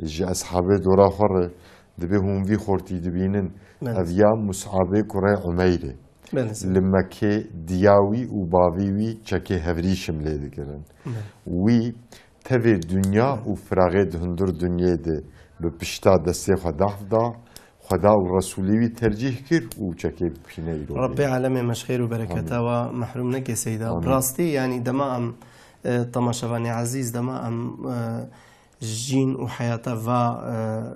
جي اصحابي دورا خر دبي هم في خورتي دبينن اذيام مصعبه كوري عميره لما كي دياوي وبافيوي تشكي هفريشم لي ذكرن وي تبي الدنيا وفراغي هندر دنيا دي ببشتا دستي خدا حفظا خدا والرسولي ترجيح كر وشكي بيني ربي عالمي مش خير وبركاته ومحروم نك سيدا براستي يعني دما ام طماشفاني عزيز دما ام جين وحياته و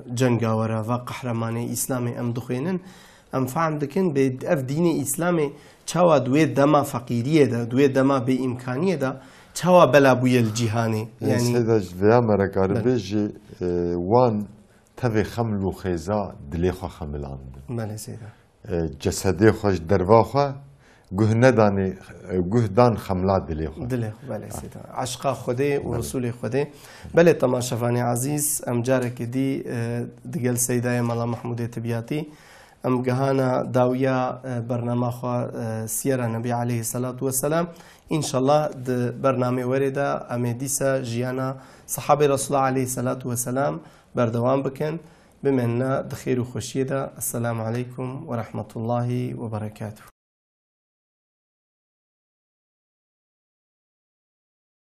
جنگا ورا و قهرماني اسلامي ام دخينن ام فهم دكن باف ديني اسلامي چاوا دوي دما فقيريه ده دوي دما بامكانيه ده چاوا بلا بوي الجهاني يعني سيدا فيا مرقاربج وان تبي خملو خيزا دليخو خملان بله سيدا جسدي خوش درواخو گهندانی گهدان خملات دليخو بله سيدا عشقا خدي ورسول خدي بله تماشفاني عزيز ام جارك دي دقل سيدا مالا محمود تبياتي ام جهانا داويا برنامج خو سيرة النبي عليه الصلاة والسلام ان شاء الله برنامج ورده امديسا جيانا صحابي رسول الله عليه الصلاة والسلام بردوام بكن بمنا دخير وخشيدة. السلام عليكم ورحمة الله وبركاته.